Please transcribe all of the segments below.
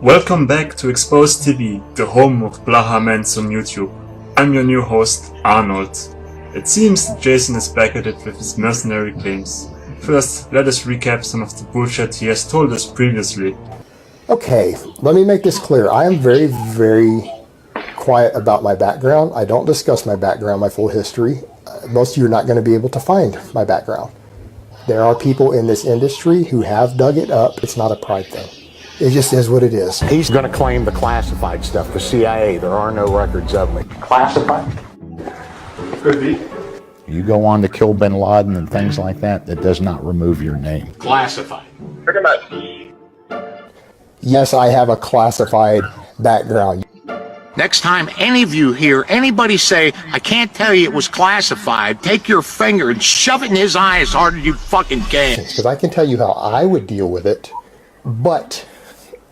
Welcome back to Exposed TV, the home of Blaha Mans on YouTube. I'm your new host, Arnold. It seems that Jason is back at it with his mercenary claims. First, let us recap some of the bullshit he has told us previously. Okay, let me make this clear. I am very quiet about my background. I don't discuss my background, my full history. Most of you are not going to be able to find my background. There are people in this industry who have dug it up. It's not a pride thing. It just is what it is. He's going to claim the classified stuff, the CIA. There are no records of me. Classified? Could be. You go on to kill bin Laden and things like that, that does not remove your name. Classified. Yes, I have a classified background. Next time any of you hear anybody say, I can't tell you it was classified, take your finger and shove it in his eye as hard as you fucking can. Because I can tell you how I would deal with it, but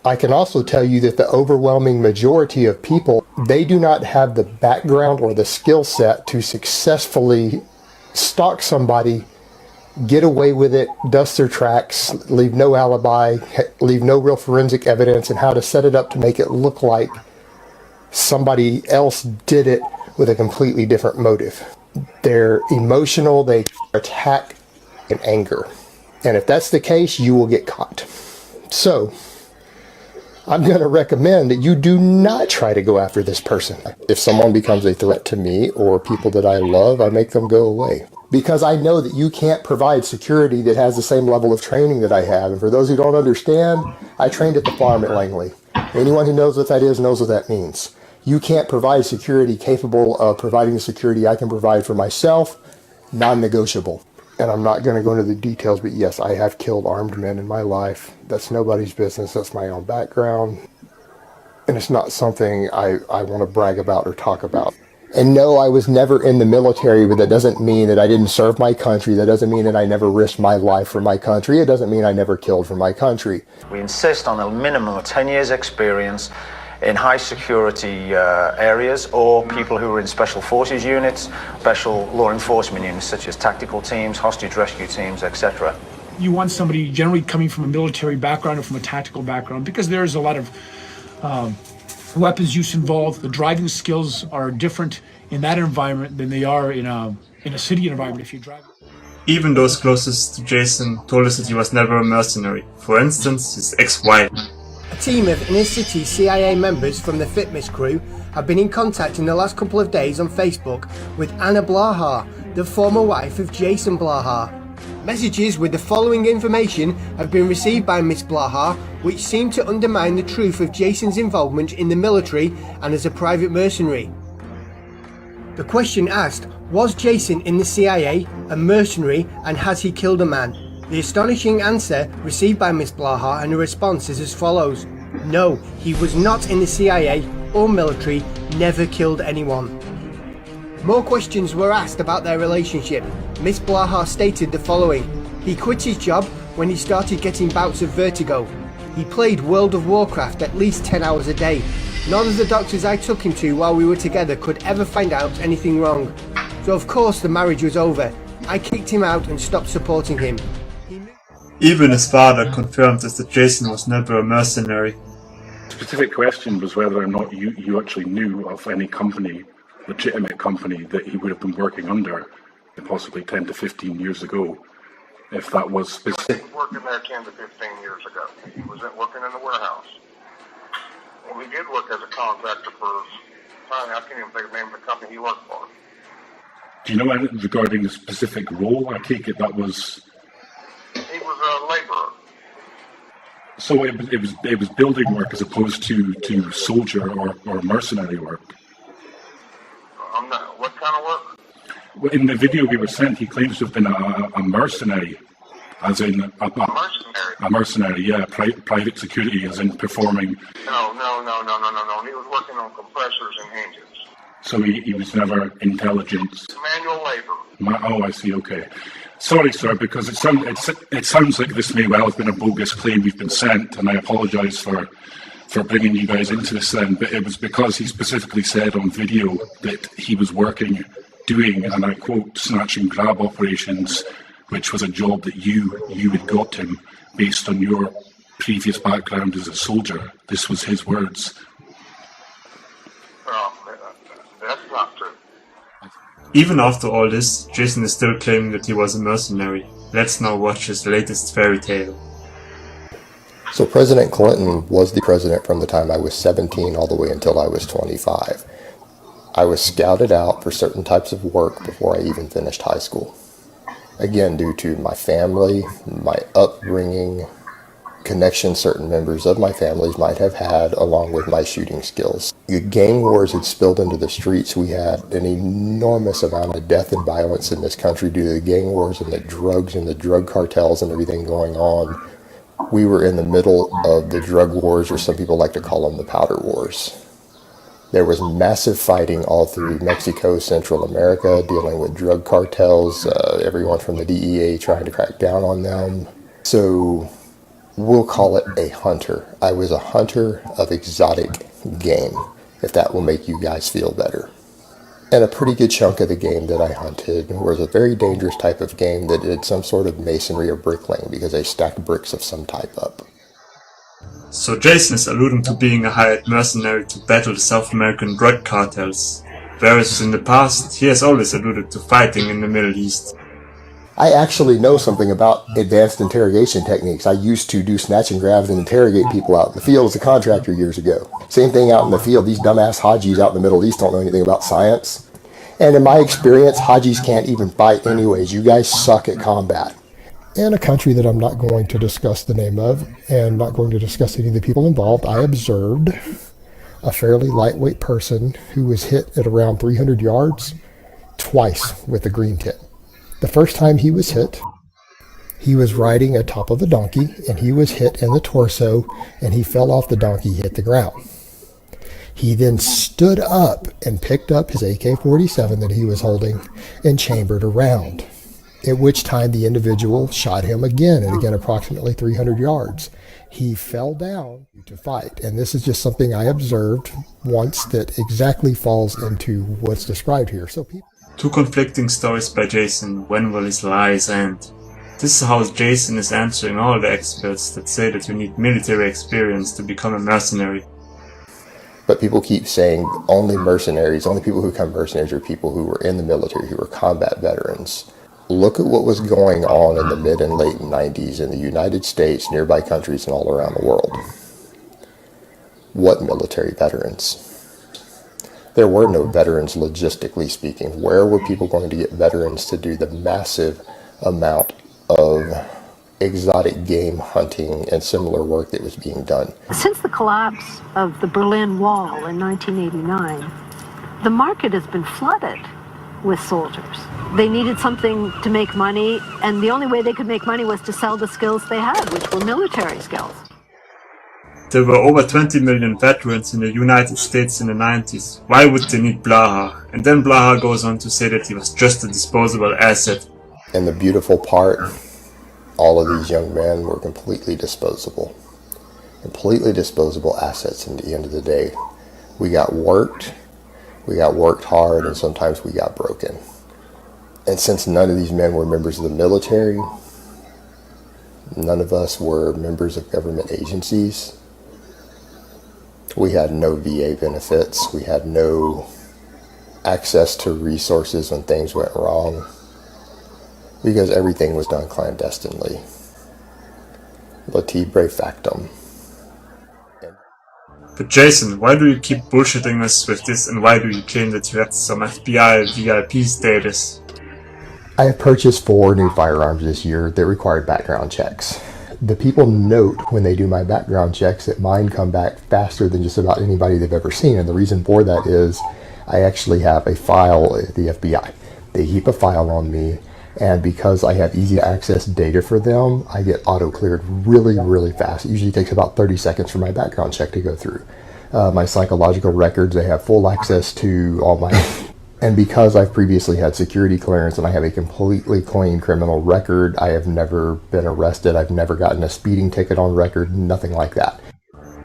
I can also tell you that the overwhelming majority of people, they do not have the background or the skill set to successfully stalk somebody, get away with it, dust their tracks, leave no alibi, leave no real forensic evidence, and how to set it up to make it look like somebody else did it with a completely different motive. They're emotional, they attack in anger. And if that's the case, you will get caught. So, I'm going to recommend that you do not try to go after this person. If someone becomes a threat to me or people that I love, I make them go away. Because I know that you can't provide security that has the same level of training that I have. And for those who don't understand, I trained at the farm at Langley. Anyone who knows what that is knows what that means. You can't provide security capable of providing the security I can provide for myself, non-negotiable. And I'm not going to go into the details, but yes, I have killed armed men in my life. That's nobody's business. That's my own background. And it's not something I want to brag about or talk about. And no, I was never in the military, but that doesn't mean that I didn't serve my country. That doesn't mean that I never risked my life for my country. It doesn't mean I never killed for my country. We insist on a minimum of 10 years experience in high security areas, or people who are in special forces units, special law enforcement units such as tactical teams, hostage rescue teams, etc. You want somebody generally coming from a military background or from a tactical background, because there's a lot of weapons use involved. The driving skills are different in that environment than they are in a city environment if you drive. Even those closest to Jason told us that he was never a mercenary. For instance, his ex-wife. A team of inner-city CIA members from the Fitness crew have been in contact in the last couple of days on Facebook with Anna Blaha, the former wife of Jason Blaha. Messages with the following information have been received by Miss Blaha, which seem to undermine the truth of Jason's involvement in the military and as a private mercenary. The question asked, was Jason in the CIA, a mercenary, and has he killed a man? The astonishing answer received by Miss Blaha and her response is as follows. No, he was not in the CIA or military, never killed anyone. More questions were asked about their relationship. Miss Blaha stated the following. He quit his job when he started getting bouts of vertigo. He played World of Warcraft at least 10 hours a day. None of the doctors I took him to while we were together could ever find out anything wrong. So of course the marriage was over. I kicked him out and stopped supporting him. Even his father confirmed that Jason was never a mercenary. The specific question was whether or not you actually knew of any company, legitimate company, that he would have been working under possibly 10 to 15 years ago, if that was specific. He was working there 10 to 15 years ago. He wasn't working in the warehouse. Well, he did work as a contractor for, I can't even think of the name of the company he worked for. Do you know anything regarding the specific role? I take it that was... He was a laborer. So it was building work as opposed to soldier or mercenary work. What kind of work? Well, in the video we were sent, he claims to have been a mercenary, as in mercenary. A mercenary, yeah, private security, as in performing. No. He was working on compressors and engines. So he was never intelligence. Manual labor. Oh, I see. Okay. Sorry, sir, because it sounds like this may well have been a bogus claim we've been sent, and I apologise for bringing you guys into this then, but it was because he specifically said on video that he was working, doing, and I quote, snatch and grab operations, which was a job that you had got him based on your previous background as a soldier. This was his words. No, that's not true. Even after all this, Jason is still claiming that he was a mercenary. Let's now watch his latest fairy tale. So President Clinton was the president from the time I was 17 all the way until I was 25. I was scouted out for certain types of work before I even finished high school. Again, due to my family, my upbringing, connections certain members of my families might have had, along with my shooting skills. The gang wars had spilled into the streets. We had an enormous amount of death and violence in this country due to the gang wars and the drugs and the drug cartels and everything going on. We were in the middle of the drug wars, or some people like to call them the powder wars. There was massive fighting all through Mexico, Central America, dealing with drug cartels, everyone from the DEA trying to crack down on them. So we'll call it a hunter. I was a hunter of exotic game, if that will make you guys feel better. And a pretty good chunk of the game that I hunted was a very dangerous type of game that did some sort of masonry or bricklaying because they stacked bricks of some type up. So Jason is alluding to being a hired mercenary to battle the South American drug cartels, whereas in the past he has always alluded to fighting in the Middle East. I actually know something about advanced interrogation techniques. I used to do snatch and grabs and interrogate people out in the field as a contractor years ago. Same thing out in the field. These dumbass Hajis out in the Middle East don't know anything about science. And in my experience, Hajis can't even fight anyways. You guys suck at combat. In a country that I'm not going to discuss the name of and not going to discuss any of the people involved, I observed a fairly lightweight person who was hit at around 300 yards twice with a green tip. The first time he was hit, he was riding atop of a donkey, and he was hit in the torso, and he fell off the donkey, hit the ground. He then stood up and picked up his AK-47 that he was holding and chambered a round, at which time the individual shot him again, and again approximately 300 yards. He fell down to fight, and this is just something I observed once that exactly falls into what's described here. So people. Two conflicting stories by Jason. When will his lies end? This is how Jason is answering all the experts that say that you need military experience to become a mercenary. But people keep saying only mercenaries, only people who become mercenaries are people who were in the military, who were combat veterans. Look at what was going on in the mid and late 90s in the United States, nearby countries, and all around the world. What military veterans? There were no veterans, logistically speaking. Where were people going to get veterans to do the massive amount of exotic game hunting and similar work that was being done? Since the collapse of the Berlin Wall in 1989, the market has been flooded with soldiers. They needed something to make money, and the only way they could make money was to sell the skills they had, which were military skills. There were over 20 million veterans in the United States in the 90s. Why would they need Blaha? And then Blaha goes on to say that he was just a disposable asset. And the beautiful part, all of these young men were completely disposable. Completely disposable assets at the end of the day. We got worked hard, and sometimes we got broken. And since none of these men were members of the military, none of us were members of government agencies, we had no VA benefits, we had no access to resources when things went wrong, because everything was done clandestinely. Latibre factum. But Jason, why do you keep bullshitting us with this, and why do you claim that you had some FBI VIP status? I have purchased 4 new firearms this year that required background checks. The people note when they do my background checks that mine come back faster than just about anybody they've ever seen, and the reason for that is I actually have a file at the FBI. They keep a file on me, and because I have easy to access data for them, I get auto-cleared really, really fast. It usually takes about 30 seconds for my background check to go through. My psychological records, they have full access to all my... And because I've previously had security clearance and I have a completely clean criminal record, I have never been arrested, I've never gotten a speeding ticket on record, nothing like that.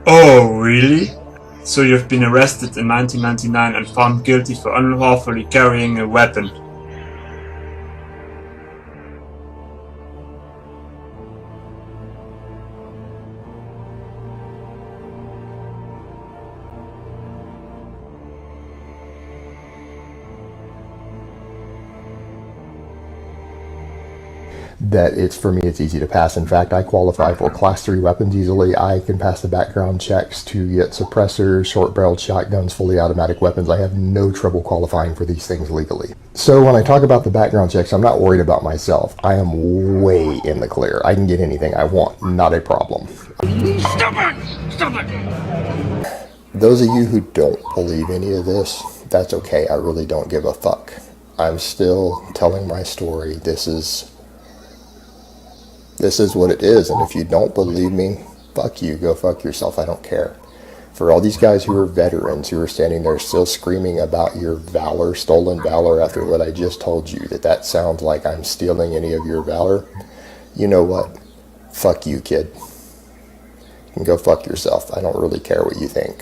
Oh, really? So you've been arrested in 1999 and found guilty for unlawfully carrying a weapon. that it's easy to pass. In fact, I qualify for class 3 weapons easily. I can pass the background checks to get suppressors, short-barreled shotguns, fully automatic weapons. I have no trouble qualifying for these things legally. So when I talk about the background checks, I'm not worried about myself. I am way in the clear. I can get anything I want, not a problem. Stop it! Stop it! Those of you who don't believe any of this, that's okay. I really don't give a fuck. I'm still telling my story. This is what it is, and if you don't believe me, fuck you, go fuck yourself, I don't care. For all these guys who are veterans, who are standing there still screaming about your valor, stolen valor, after what I just told you, that sounds like I'm stealing any of your valor, you know what? Fuck you, kid. You can go fuck yourself. I don't really care what you think.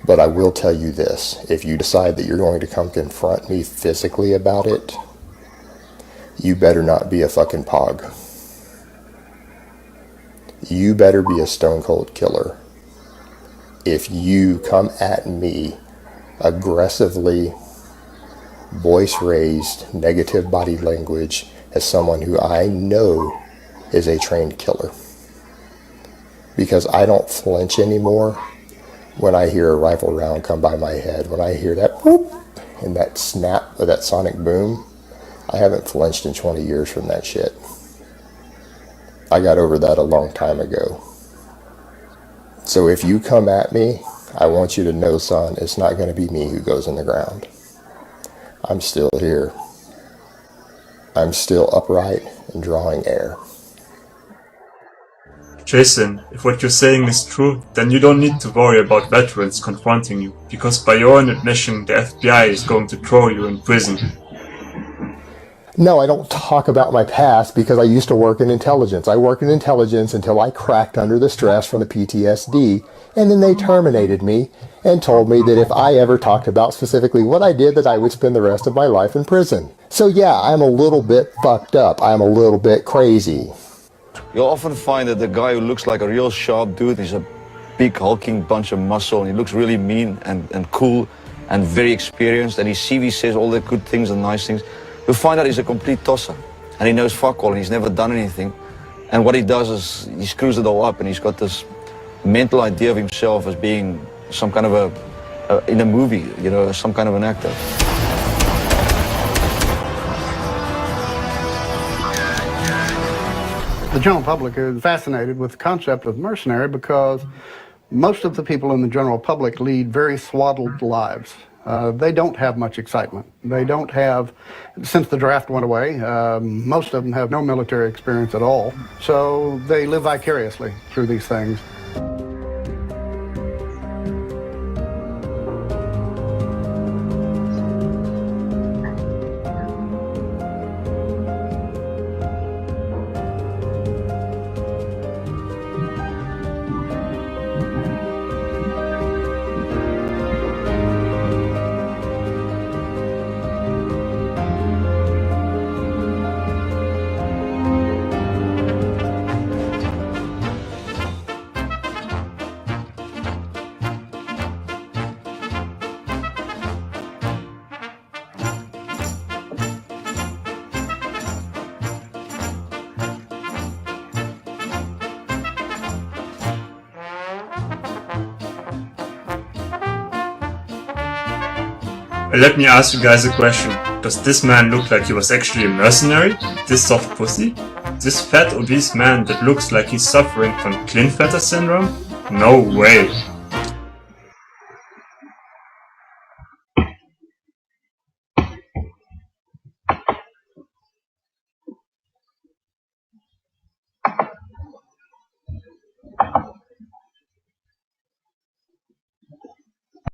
But I will tell you this, if you decide that you're going to come confront me physically about it, you better not be a fucking pog. You better be a stone cold killer. If you come at me aggressively, voice raised, negative body language as someone who I know is a trained killer. Because I don't flinch anymore when I hear a rifle round come by my head. When I hear that whoop and that snap or that sonic boom, I haven't flinched in 20 years from that shit. I got over that a long time ago. So if you come at me, I want you to know, son, it's not going to be me who goes in the ground. I'm still here. I'm still upright and drawing air. Jason, if what you're saying is true, then you don't need to worry about veterans confronting you, because by your own admission, the FBI is going to throw you in prison. No, I don't talk about my past because I used to work in intelligence. I worked in intelligence until I cracked under the stress from the PTSD, and then they terminated me and told me that if I ever talked about specifically what I did, that I would spend the rest of my life in prison. So yeah, I'm a little bit fucked up. I'm a little bit crazy. You'll often find that the guy who looks like a real sharp dude is a big hulking bunch of muscle, and he looks really mean and cool and very experienced, and his CV says all the good things and nice things. You'll find out he's a complete tosser, and he knows fuck all, and he's never done anything. And what he does is he screws it all up, and he's got this mental idea of himself as being some kind of in a movie, you know, some kind of an actor. The general public is fascinated with the concept of mercenary because most of the people in the general public lead very swaddled lives. They don't have much excitement. They don't have, since the draft went away, most of them have no military experience at all. So they live vicariously through these things. Let me ask you guys a question. Does this man look like he was actually a mercenary? This soft pussy? This fat obese man that looks like he's suffering from Klinefelter syndrome? No way.